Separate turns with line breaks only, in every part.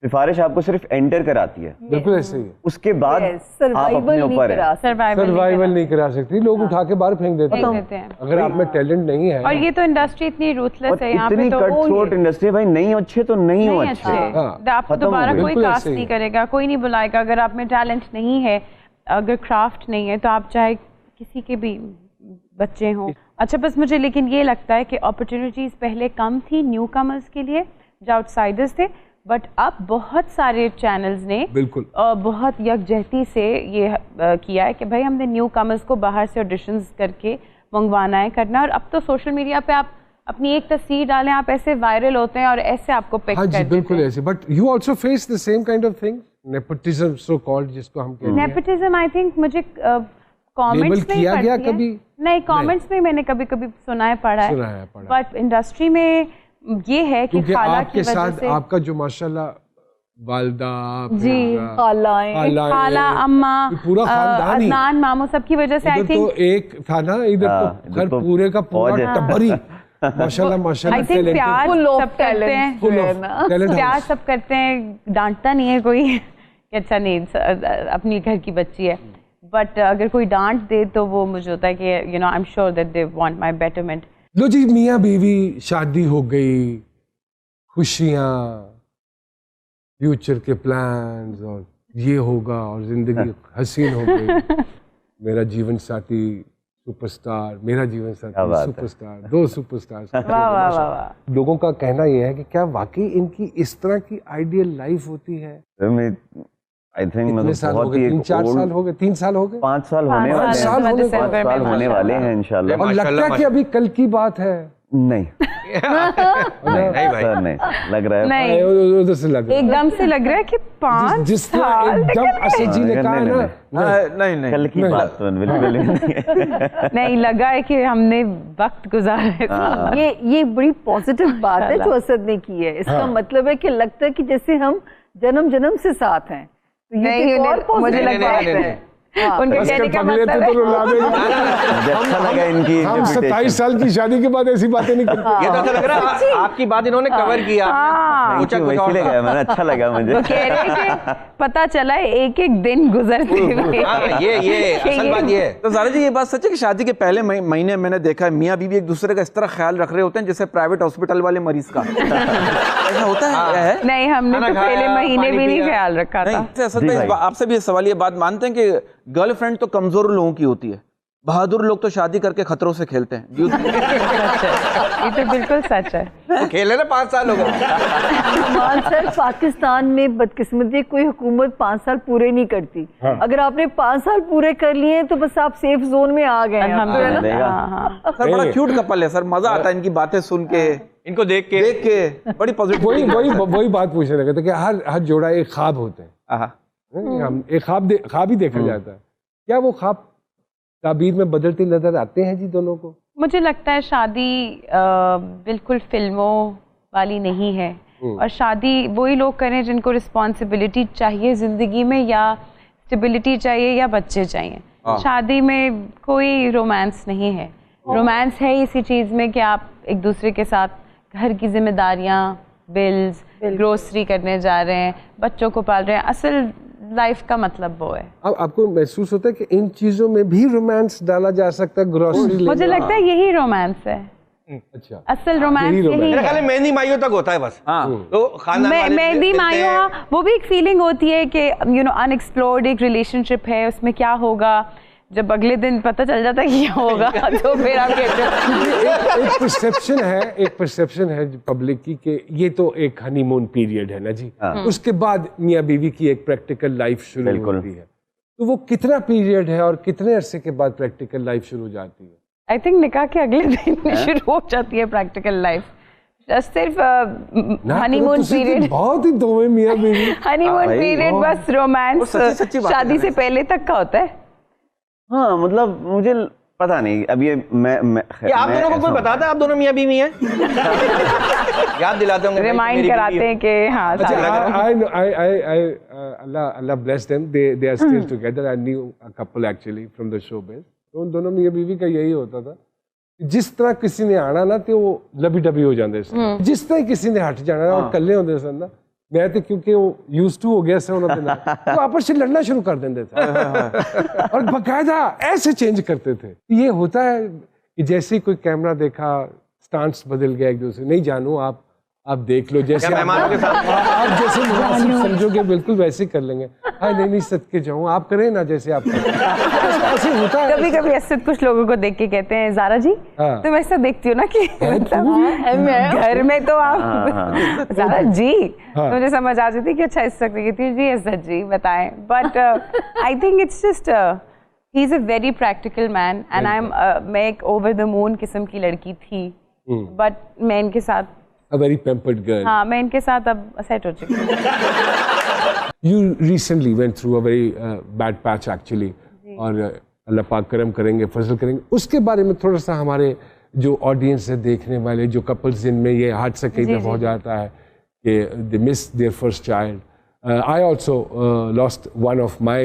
सिफारिश आपको सिर्फ एंटर कराती है,
बिल्कुल ऐसे ही है।
उसके बाद आप अपने ऊपर है,
सर्वाइवल नहीं करा सकती, लोग उठा के बाहर फेंक देते हैं अगर आप में टैलेंट नहीं है।
और ये तो इंडस्ट्री इतनी रूथलेस है यहाँ पे,
इतनी
तो
कट थ्रोट इंडस्ट्री है भाई, नहीं अच्छे तो नहीं हो अच्छे,
आपको दोबारा कोई कास्ट नहीं करेगा, कोई नहीं बुलाएगा अगर आप में टैलेंट नहीं है, अगर क्राफ्ट नहीं है, तो आप चाहे किसी के भी बच्चे हों। अच्छा, बस मुझे लेकिन ये लगता है कि अपॉर्चुनिटीज पहले कम थी न्यू कमर्स के लिए जो आउटसाइडर्स थे, बट अब बहुत सारे चैनल्स ने
बिल्कुल
बहुत यकजहती से ये किया है कि भाई हमने न्यू कमर्स को बाहर से ऑडिशंस करके मंगवाना है, करना। और अब तो सोशल मीडिया पे आप अपनी एक तस्वीर डालें, आप ऐसे वायरल होते हैं और ऐसे आपको पिक कर देते हैं।
बिल्कुल ऐसे। But you also face the same kind of thing, nepotism so called, जिसको हम कहते हैं।
नेपोटिज्म आई थिंक मुझे कमेंट्स में
किया गया कभी
नहीं, कमेंट्स में मैंने कभी कभी सुना है, पढ़ा है, बट इंडस्ट्री में ये है कि खाला
आपके
की वजह
साथ
से
आपका जो माशाल्लाह वालदा,
जी, खाला, अम्मा,
पूरा खानदान ही,
अदनान, मामू, सबकी वजह से आई थिंक
तो एक था ना, इधर तो घर पूरे का पूरा टब्बरी माशाल्लाह माशाल्लाह।
आई थिंक प्यार सब करते हैं, प्यार सब करते हैं, डांटता नहीं है कोई कि अच्छा नहीं अपनी घर की बच्ची है, बट अगर कोई डांट दे तो वो मुझे होता है कि you know I am sure that they want my betterment.
लो जी, मियाँ बीवी शादी हो गई, खुशियाँ, फ्यूचर के प्लान्स, और ये होगा और जिंदगी हसीन हो गई, मेरा जीवन साथी सुपरस्टार, मेरा जीवन साथी सुपरस्टार, 2 सुपरस्टार। लोगों का कहना यह है कि क्या वाकई इनकी इस तरह की आइडियल लाइफ होती है?
आई थिंक मतलब बहुत ही
3-4 साल हो गए, 3 साल हो गए,
5 साल होने वाले हैं, 5 साल होने वाले हैं इंशाल्लाह।
और लगता है कि अभी कल की बात है।
नहीं नहीं भाई, नहीं लग रहा है,
नहीं
उधर से लग रहा है,
एकदम से लग रहा है कि 5 साल
एकदम असद जी ने कहा है ना,
नहीं कल की बात तो बिल्कुल
नहीं लगा है कि हमने वक्त गुजारा है।
ये बड़ी पॉजिटिव बात है जो असद ने की है। इसका मतलब है कि लगता है कि जैसे हम जन्म जन्म से साथ हैं।
नहीं, मुझे लगता है उनके कहने का मतलब है
अच्छा लगा इनकी,
हम 27 साल की शादी के बाद ऐसी बातें नहीं करते।
ये तो अच्छा लग रहा है आपकी बात इन्होंने कवर किया,
मैंने अच्छा लगा मुझे।
वो कह रहे हैं कि पता चला एक एक दिन गुजरते हुए।
ये असल बात ये है।
तो ज़ारा जी, ये बात सच है कि शादी के पहले महीने मैंने देखा है मियाँ बीवी एक दूसरे का इस तरह ख्याल रख रहे होते हैं जैसे प्राइवेट हॉस्पिटल वाले मरीज का, ऐसा होता है?
नहीं, हमने तो पहले महीने भी नहीं ख्याल रखा था।
असल में आपसे भी सवाल, ये बात मानते हैं कि गर्लफ्रेंड तो कमजोर लोगों की होती है, बहादुर लोग तो शादी करके खतरों से खेलते हैं?
ये तो बिल्कुल सच है।
तो खेले ना 5 साल हो गए।
सर, पाकिस्तान में बदकिस्मती कोई हुकूमत 5 साल पूरे नहीं करती। अगर आपने 5 साल पूरे कर लिए तो बस आप सेफ जोन में आ गए।
सर बड़ा क्यूट कपल है सर, मजा आता है इनकी बातें सुन के, इनको देख के बड़ी पॉजिटिव।
वही बात पूछने लगे थे कि हर जोड़ा एक ख्वाब होते हैं, हम एक ख्वाब ही देखा जाता है, क्या वो ख्वाब ताबीर में बदलते नजर आते हैं जी दोनों को?
मुझे लगता है शादी बिल्कुल फिल्मों वाली नहीं है, और शादी वही लोग करें जिनको रिस्पॉन्सिबिलिटी चाहिए जिंदगी में, या स्टेबिलिटी चाहिए, या बच्चे चाहिए। शादी में कोई रोमांस नहीं है। रोमांस है इसी चीज़ में कि आप एक दूसरे के साथ घर की जिम्मेदारियाँ, बिल्स, ग्रोसरी करने जा रहे हैं, बच्चों को पाल रहे हैं। असल लाइफ का मतलब वो है।
अब आपको महसूस होता है कि इन चीजों में भी रोमांस डाला जा सकता है? ग्रोसरी
मुझे लगता है यही रोमांस है।
अच्छा,
असल रोमांस यही है।
खाली मेहंदी माइयों तक होता है बस। तो खानदान
मेहंदी माइयों, वो भी एक फीलिंग होती है कि यू नो अनएक्सप्लोर्ड एक रिलेशनशिप है, उसमें क्या होगा, जब अगले दिन पता चल जाता है क्या होगा तो फिर आप
एक परसेप्शन है पब्लिक की कि ये तो एक हनीमून पीरियड है ना जी, उसके बाद मियाँ बीवी की एक प्रैक्टिकल लाइफ शुरू होती है। तो वो कितना पीरियड है और कितने अरसे के बाद प्रैक्टिकल लाइफ शुरू हो जाती है?
आई थिंक निकाह के अगले दिन शुरू हो जाती है प्रैक्टिकल लाइफ। सिर्फ हनीमून पीरियड
बहुत ही दो मियाँ बीवी,
हनीमून पीरियड बस रोमांस शादी से पहले तक का होता है।
हाँ, मतलब मुझे पता नहीं, अब ये
आप दोनों को कोई बताता है आप दोनों मियाँ बीवी हैं? याद दिलाते होंगे,
रिमाइंड कराते हैं कि हाँ।
Allah bless them, they are still together. I knew a couple actually from the showbiz. तो उन दोनों मियाँ बीवी का यही होता था, जिस तरह किसी ने आना ना तो वो लबी डबी हो जाते सन, जिस तरह किसी ने हट जाना और कल्ले होंदे सन ना मैं तो क्योंकि वो यूज टू हो गया से उन्होंने तो आपस में लड़ना शुरू कर देते थे और बकायदा ऐसे चेंज करते थे। ये होता है कि जैसे ही कोई कैमरा देखा स्टांस बदल गया एक दूसरे, नहीं जानू आप देख लो जैसे
मेहमानों के साथ
आप जैसे मुनासिब समझोगे बिल्कुल वैसे ही कर लेंगे। हाँ नहीं सदके जाऊँ, आप करें ना जैसे आप ऐसे होता है।
कभी कभी असद कुछ लोगों को देख के कहते हैं ज़ारा जी तुम ऐसा देखती हो ना कि मतलब घर में तो आप ज़ारा जी मुझे समझ आ जाती कि अच्छा इस वक्त कहती जी असद जी बताएं, but I think it's just he is a very practical man and I am मैं एक ओवर द मून किस्म की लड़की थी, बट मैं इनके साथ
A very pampered girl.
हाँ मैं इनके साथ अब सेट हो चुकी हूँ।
You recently went through a very bad patch actually, और अल्लाह पाक करम करेंगे, फजल करेंगे। उसके बारे में थोड़ा सा हमारे जो ऑडियंस है, देखने वाले जो कपल्स जिनमें ये हादसा कई दफ़ा हो जाता है कि they miss their first child. I also lost one of my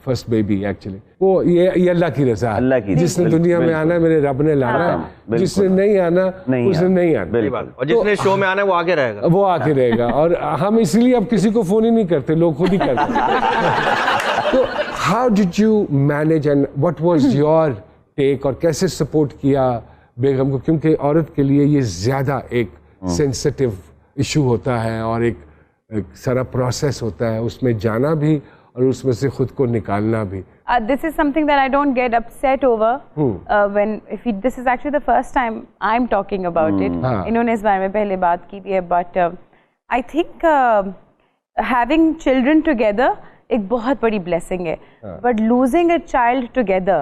first baby actually. वो ये अल्लाह की रज़ा है।
अल्लाह की,
जिसने दुनिया में आना मेरे रब ने लाना है, जिसने नहीं आना उसने नहीं आना,
और जिसने शो में आना है वो आगे रहेगा,
वो आके रहेगा। और हम इसलिए अब किसी को फोन ही नहीं करते, लोग खुद ही करते हैं। तो how did you manage and what was your take, और कैसे सपोर्ट किया बेगम को, क्योंकि औरत के लिए ये ज्यादा एक सेंसिटिव इशू होता है और एक सारा प्रोसेस होता है, उसमें जाना भी और उसमें से खुद को निकालना भी।
This is something that I don't get upset over this is actually the first time I'm talking about it. इन्होंने इस बारे में पहले बात की थी, but I think having children together एक बहुत बड़ी blessing है, but losing a child together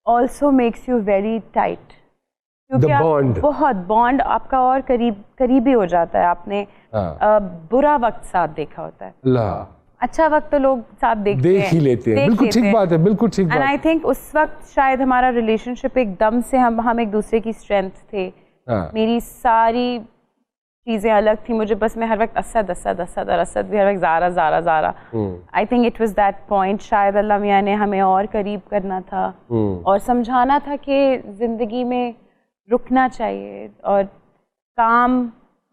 also makes you very tight. क्योंकि बहुत बॉन्ड आपका और करीबी हो जाता है। आपने बुरा वक्त साथ देखा होता है, अच्छा वक्त तो लोग साथ देख
ही लेते हैं। बिल्कुल ठीक बात है, बिल्कुल ठीक बात।
एंड आई थिंक उस वक्त शायद हमारा रिलेशनशिप एकदम से हम एक दूसरे की स्ट्रेंथ थे। मेरी सारी चीजें अलग थी, मुझे बस मैं हर वक्त असद और असद भी हर वक्त Zara Zara Zara. I think it was that point, शायद अल्लाह मियां ने हमें और करीब करना था और समझाना था कि जिंदगी में रुकना चाहिए और काम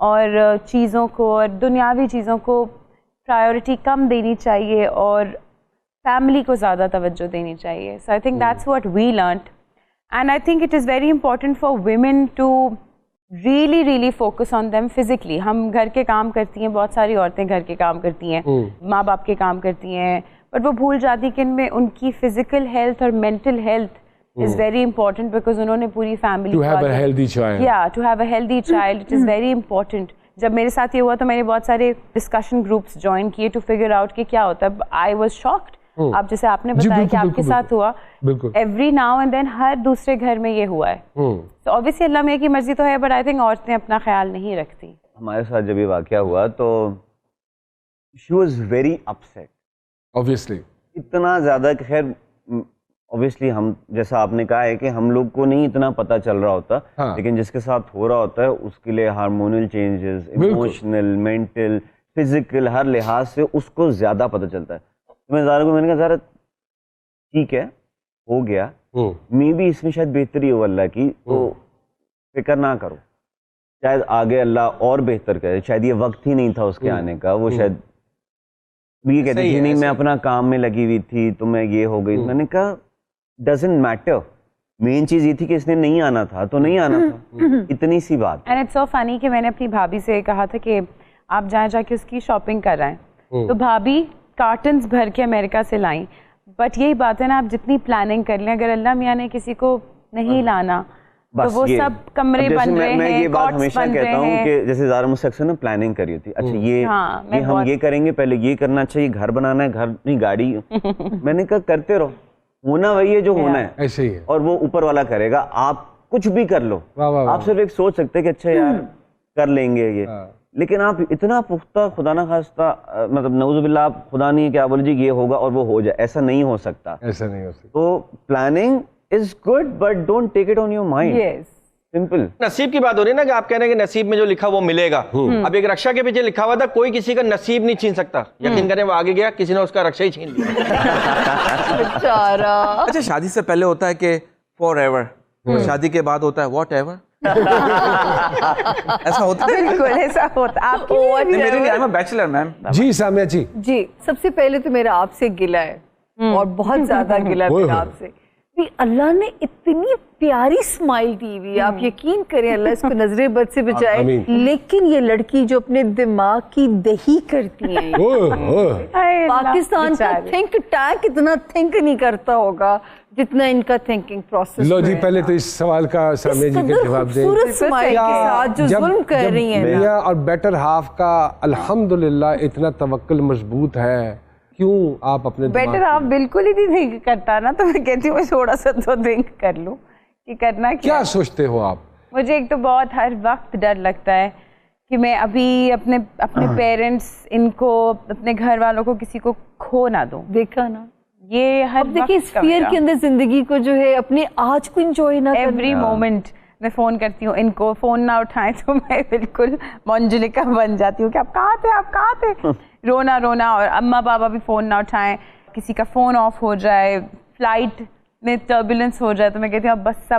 और चीज़ों को और दुनियावी चीज़ों को प्रायोरिटी कम देनी चाहिए और फैमिली को ज़्यादा तवज्जो देनी चाहिए। So I think that's what we learned and I think it is very important for women to really focus on them physically. हम घर के काम करती हैं, बहुत सारी औरतें घर के काम करती हैं, माँ बाप के काम करती हैं, बट वो भूल जाती कि इनमें उनकी फिजिकल हेल्थ और mental health is very important because उन्होंने पूरी family
to have a healthy child,
to have a healthy child it is very important। जब मेरे साथ ये हुआ तो मैंने बहुत सारे डिस्कशन ग्रुप्स ज्वाइन किए टू फिगर आउट कि क्या होता है। आई वाज शॉक्ड, आप जैसे आपने बताया कि आपके साथ हुआ, एवरी नाउ एंड देन हर दूसरे घर में ये हुआ है। तो ऑब्वियसली अल्लाह मियां की मर्जी तो है, बट आई थिंक औरतें अपना ख्याल नहीं रखती।
हमारे साथ जब ये वाकया हुआ तो she was very upset,
obviously
इतना ज्यादा कि खैर ऑब्वियसली हम जैसा आपने कहा है कि हम लोग को नहीं इतना पता चल रहा होता, लेकिन जिसके साथ हो रहा होता है उसके लिए hormonal changes, emotional, mental, physical, हर लिहाज से उसको ज्यादा पता चलता है। तो मैं ज़ारा को मैंने कहा ज़ारा ठीक है हो गया, मे भी इसमें शायद बेहतरी हो अल्लाह की, तो फिक्र ना करो, शायद आगे अल्लाह और बेहतर करे, शायद ये वक्त ही नहीं था उसके आने का। वो शायद ये कहती थी नहीं मैं अपना काम में लगी हुई थी तो मैं ये हो गई। मैंने कहा डजंट मैटर, मेन चीज ये थी कि इसने नहीं आना था तो नहीं आना था, इतनी सी बात।
एंड इट्स सो फनी कि मैंने अपनी भाभी से कहा था कि आप जाके उसकी शॉपिंग कर रहे हैं, तो भाभी कार्टन्स भर के अमेरिका से लाई। बट यही बात है ना, आप जितनी प्लानिंग कर लें, अगर अल्लाह मियां ने किसी को नहीं लाना तो वो सब कमरे बन रहे हैं।
मैं ये बात हमेशा कहता हूँ कि जैसे ज़ारा मुझसे अक्सर ना प्लानिंग करी होती, अच्छा ये हम ये करेंगे, पहले ये करना चाहिए, घर बनाना है, घर नहीं गाड़ी। मैंने कहा करते रहो, होना वही है जो होना है,
ऐसे ही है,
और वो ऊपर वाला करेगा, आप कुछ भी कर लो। आप सिर्फ एक सोच सकते हैं कि अच्छा यार कर लेंगे ये, लेकिन आप इतना पुख्ता खुदा ना खास्ता मतलब नऊजुबिल्लाह आप खुदा नहीं क्या बोले जी ये होगा और वो हो जाए, ऐसा नहीं हो सकता,
ऐसा नहीं हो सकता।
तो planning is good but don't take it on your mind. Simple.
नसीब की बात हो रही है ना कि आप कह रहे हैं कि नसीब में जो लिखा वो मिलेगा। अब एक रक्षा के पीछे लिखा हुआ था, कोई किसी का नसीब नहीं छीन सकता, यकीन करें वो आगे गया, किसी ने उसका रक्षा ही छीन लिया।
अच्छा शादी से पहले होता है कि फॉर एवर, शादी के बाद होता है वॉट एवर। ऐसा होता है?
बिल्कुल ऐसा होता आपकी
मेरे लिए, I am a bachelor ma'am.
जी सामिया जी।
जी, सबसे पहले तो मेरा आपसे गिला है और बहुत ज्यादा गिला है मेरा आपसे भी। अल्लाह ने इतनी प्यारी स्माइल दी हुई, आप यकीन करें, अल्लाह इसको नजरे बद से बचाए। लेकिन ये लड़की जो अपने दिमाग की दही करती है, पाकिस्तान का थिंक टैंक इतना थिंक नहीं करता होगा जितना इनका थिंकिंग प्रोसेस।
लो जी, पहले तो इस सवाल का सामिया जी के जवाब दें।
खूबसूरत स्माइल के साथ जो जुल्म कर रही हैं
मियां और बेटर हाफ का अल्हम्दुलिल्लाह इतना तवक्कुल मजबूत है, क्यों आप अपने
बेटर हाफ बिल्कुल ही नहीं थिंक करता ना, तो मैं कहती हूँ मैं थोड़ा सा तो थिंक कर लूँ कि करना क्या
सोचते हो आप?
मुझे एक तो बहुत हर वक्त डर लगता है कि मैं अभी अपने पेरेंट्स, इनको, अपने घर वालों को, किसी को खो ना दूं।
देखा ना,
ये हर
देखिए इस फियर के अंदर जिंदगी को जो है अपने आज को एंजॉय ना,
एवरी मोमेंट मैं फोन करती हूँ इनको, फोन ना उठाएं तो मैं बिल्कुल मंजुलिका बन जाती हूँ कि आप कहाँ थे, आप कहाँ थे, रोना रोना। और अम्मा पापा भी फोन ना उठाएं, किसी का फोन ऑफ हो जाए, फ्लाइट में टर्बुलेंस हो जाए, तो मैं कहती हूँ अब बस सब